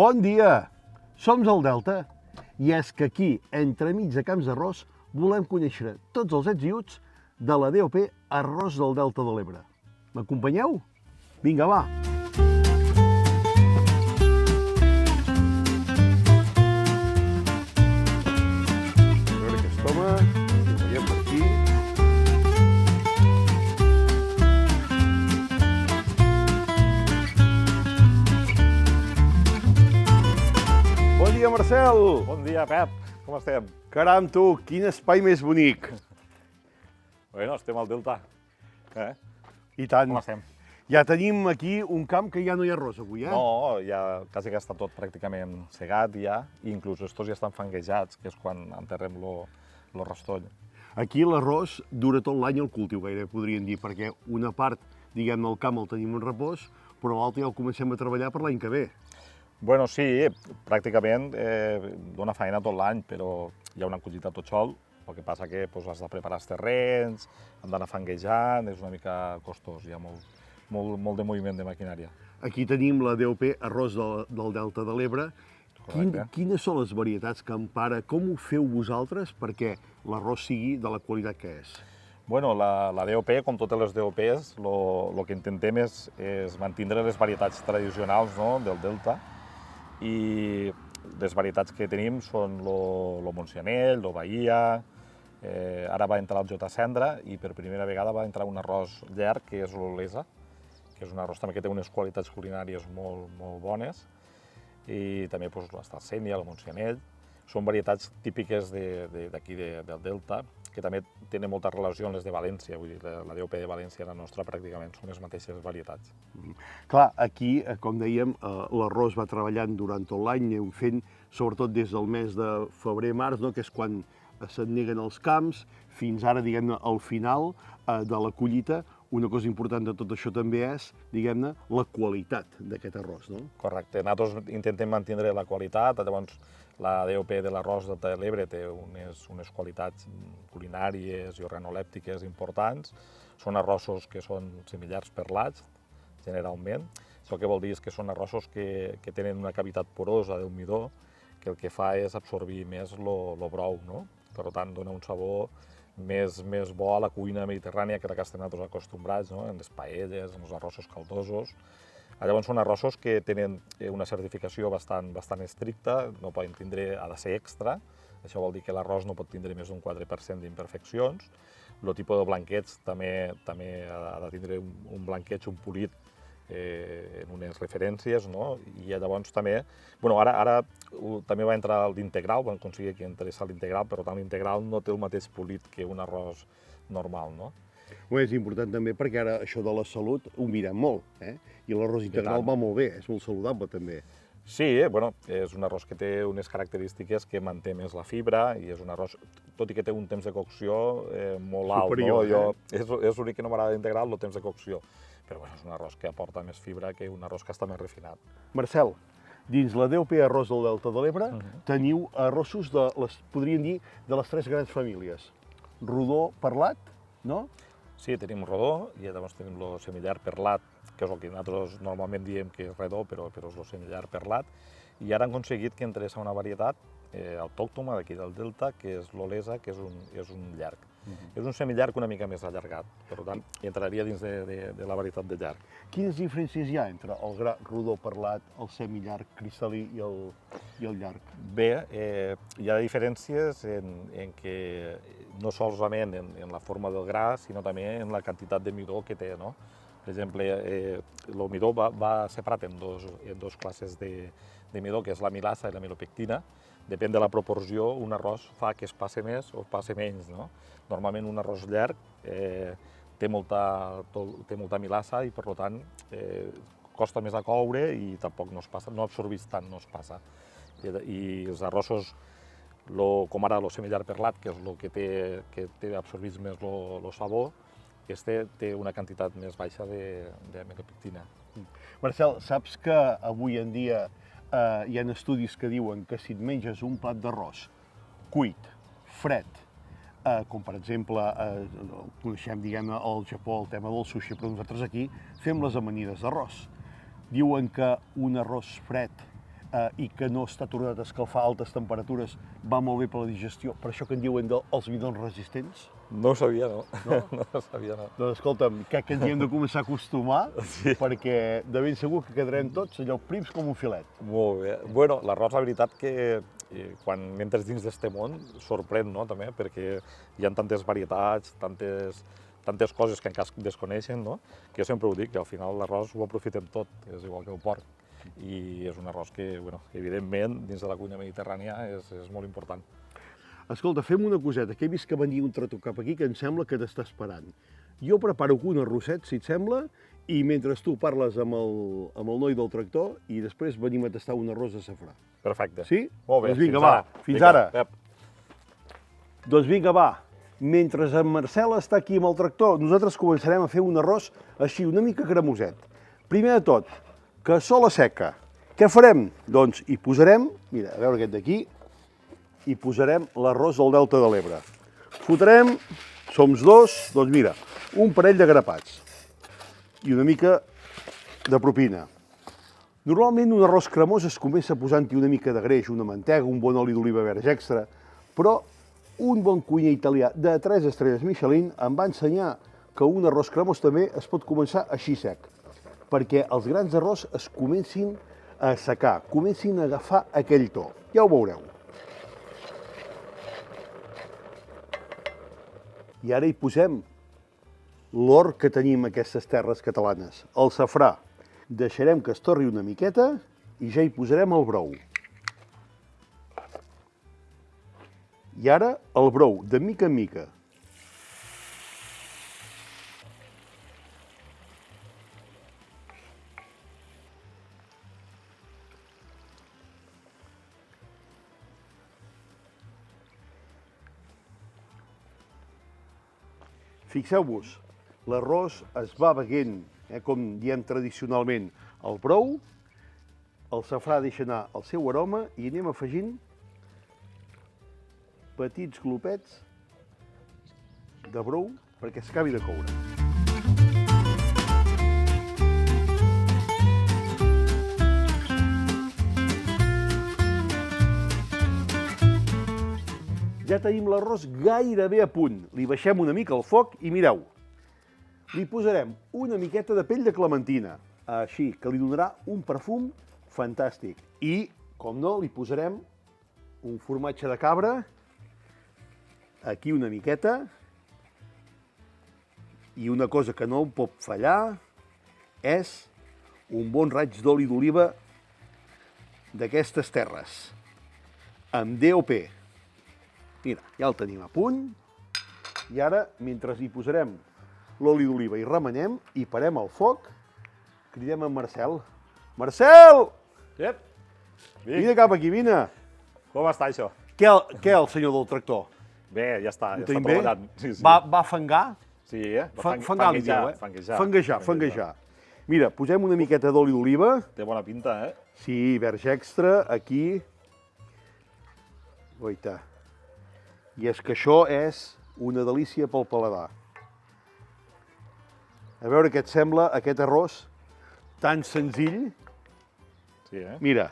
Bon dia! Som al Delta i és que aquí, entremig de camps d'arròs, volem conèixer tots els ets i uts de la DOP Arròs del Delta de l'Ebre. M'acompanyeu? Vinga, va! A veure aquest home, ho veiem per aquí. Bon dia, Marcel! Bon dia, Pep. Com estem? Caram, tu, quin espai més bonic! Bueno, estem al Delta. I tant. Com estem? Ja tenim aquí un camp que ja no hi ha arròs avui, eh? No, ja quasi que està tot pràcticament segat ja, i inclús estos ja estan fanguejats, que és quan enterrem lo rastoll. Aquí l'arròs dura tot l'any el cultiu, gairebé podríem dir, perquè una part, diguem, del camp el tenim en repòs, però l'altra ja el comencem a treballar per l'any que ve. Bueno, sí, pràcticament dona feina tot l'any, però hi ha una collita tot sol. El que passa que has de preparar els terrenys, han d'anar fanguejant, és una mica costós, hi ha molt de moviment de maquinària. Aquí tenim la DOP Arròs del Delta de l'Ebre. Correcte. Quines són les varietats que empara? Com ho feu vosaltres perquè l'arròs sigui de la qualitat que és? Bueno, la DOP, com totes les DOPs, el que intentem és mantenir les varietats tradicionals, no?, del Delta, i les varietats que tenim són lo Montsianell, lo Bahia, ara va entrar el J. Cendra i per primera vegada va entrar un arròs llarg, que és l'Olesa, que és un arròs també que té unes qualitats culinàries molt bones, i també està el Sénia, el Montsianell. Són varietats típiques d'aquí del Delta, que també tenen molta relació amb les de València, vull dir, la DOP de València i la nostra pràcticament són les mateixes varietats. Clar, aquí, com dèiem, l'arròs va treballant durant tot l'any, anem fent, sobretot des del mes de febrer-març, no?, que és quan s'enneguen els camps, fins ara, diguem-ne, al final de la collita. Una cosa important de tot això també és, diguem-ne, la qualitat d'aquest arròs, no? Correcte. Nosaltres intentem mantenir la qualitat, llavors la DOP de l'arròs de l'Ebre té unes qualitats culinàries i organolèptiques importants. Són arrossos que són semillars perlats, generalment. Això que vol dir és que són arrossos que tenen una cavitat porosa del midó, que el que fa és absorbir més lo brou, no? Per tant, dona un sabor més bo a la cuina mediterrània que la que estem nosaltres acostumbrats, no?, en les paelles, en els arrossos caldosos. Llavors són arrossos que tenen una certificació bastant estricta, no poden tindre, ha de ser extra, això vol dir que l'arròs no pot tindre més d'un 4% d'imperfeccions. El tipus de blanqueig també ha de tindre un blanqueig, un polit, en unes referències, no? I llavors també, bueno, ara també va entrar l'integral, vam aconseguir que entrés l'integral, però tant l'integral no té el mateix polit que un arròs normal, no? És important també perquè ara això de la salut ho mirem molt, i l'arròs integral va molt bé, és molt saludable també. Sí, bueno, és un arròs que té unes característiques que manté més la fibra i és un arròs, tot i que té un temps de cocció molt alt, no? És l'únic que no m'agrada d'integral, el temps de cocció. Però bueno, és un arròs que aporta més fibra que un arròs que està més refinat. Marcel, dins la DOP Arròs del Delta de l'Ebre teniu arrossos podríem dir, de les tres grans famílies. Rodó, perlat, no? Sí, tenim rodó i llavors tenim el semillar perlat, que és el que nosaltres normalment diem que és redó, però és el semillar perlat. I ara han aconseguit que entrés a una varietat autòctona d'aquí del Delta, que és l'Olesa, que és un llarg. És un semillarg una mica més allargat, per tant, entraria dins de la varietat de llarg. Quines diferències hi ha entre el gra rodó perlat, el semillarg cristal·lí i el llarg? Bé, hi ha diferències en que no solament en la forma del gra, sinó també en la quantitat de midó que té, no? Per exemple, el midó va separat en dos classes de midó, que és la milasa i la milopectina. Depèn de la proporció, un arròs fa que es passe més o es passe menys, no? Normalment un arròs llarg té molta milasa i, per tant, costa més a coure i tampoc no es passa, no absorbís tant, no es passa. I els arrossos, com ara el semillar perlat, que és el que té absorbit més el sabor, este té una quantitat més baixa de milopectina. Marcel, saps que avui en dia hi ha estudis que diuen que si et menges un plat d'arròs cuit, fred, com per exemple, coneixem, diguem-ne, al Japó el tema del sushi, però nosaltres aquí fem les amanides d'arròs. Diuen que un arròs fred i que no està tornat a escalfar a altes temperatures, va molt bé per la digestió, per això que en diuen els bidons resistents. No ho sabia, no? No? No ho sabia, no. Doncs escolta'm, crec que ens hi hem de començar a acostumar, Sí. perquè de ben segur que quedarem tots allò prims com un filet. Molt bé. Bueno, l'arròs, la veritat que quan entres dins d'este món sorprèn, no?, també, perquè hi ha tantes varietats, tantes coses que encara desconeixen, no?, que jo sempre ho dic, que al final l'arròs ho aprofitem tot, és igual que el porc. I és un arròs que, bueno, evidentment, dins de la cuina mediterrània és molt important. Escolta, fem una coseta, que he vist que venia un trató cap aquí que em sembla que t'està esperant. Jo preparo un arrosset, si et sembla, i mentre tu parles amb el noi del tractor i després venim a tastar un arròs de safrà. Perfecte. Sí? Molt bé. Doncs vinga, va. Fins ara. Pep. Doncs vinga, va. Mentre en Marcel està aquí amb el tractor, nosaltres començarem a fer un arròs així, una mica cremoset. Primer de tot, cassola seca. Què farem? Doncs hi posarem, mira, a veure aquest d'aquí, hi posarem l'arròs del Delta de l'Ebre. Fotrem, som dos, doncs mira, un parell de grapats i una mica de propina. Normalment un arròs cremós es comença posant-hi una mica de greix, una mantega, un bon oli d'oliva verge extra, però un bon cuiner italià de 3 estrelles Michelin em va ensenyar que un arròs cremós també es pot començar així sec, perquè els grans arròs es comencin a assecar, comencin a agafar aquell to. Ja ho veureu. I ara hi posem l'or que tenim a aquestes terres catalanes, el safrà. Deixarem que es torri una miqueta i ja hi posarem el brou. I ara el brou, de mica en mica. Fixeu-vos, l'arròs es va veient, com diem tradicionalment, el brou, el safrà deixa anar el seu aroma i anem afegint petits glopets de brou perquè s'acabi de coure. Ja tenim l'arròs gairebé a punt. Li baixem una mica el foc i mireu, li posarem una miqueta de pell de clementina, així, que li donarà un perfum fantàstic. I, com no, li posarem un formatge de cabra, aquí una miqueta, i una cosa que no pot fallar és un bon raig d'oli d'oliva d'aquestes terres, amb DOP. Mira, ja el tenim a punt. I ara, mentre hi posarem l'oli d'oliva i remenem, i parem el foc, cridem en Marcel. Marcel! Ep! Vine cap aquí, vine! Com està això? Què el senyor del tractor? Bé, ja està Tenim bé? treballant. Sí, sí. Va fangar? Sí, Fangar li diu, Fanguejar. Mira, posem una miqueta d'oli d'oliva. Té bona pinta, eh? Sí, verge extra, aquí. Oita. I és que això és una delícia pel paladar. A veure què et sembla aquest arròs tan senzill. Sí, eh? Mira,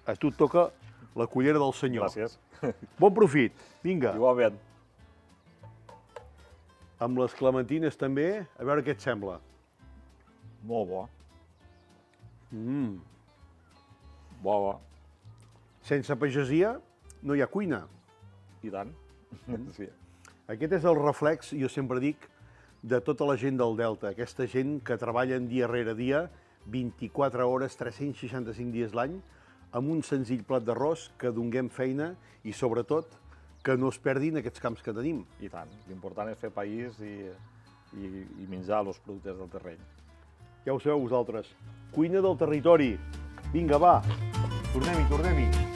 a tu et toca la cullera del senyor. Gràcies. Bon profit, vinga. Igualment. Amb les clementines també, a veure què et sembla. Molt bo. Bo, bo. Sense pagesia no hi ha cuina. I tant. Sí. Aquest és el reflex, jo sempre dic, de tota la gent del Delta, aquesta gent que treballen dia rere dia, 24 hores, 365 dies l'any, amb un senzill plat d'arròs que donguem feina i, sobretot, que no es perdin aquests camps que tenim. I tant. L'important és fer país i menjar els productes del terreny. Ja ho sabeu vosaltres. Cuina del territori. Vinga, va, tornem-hi.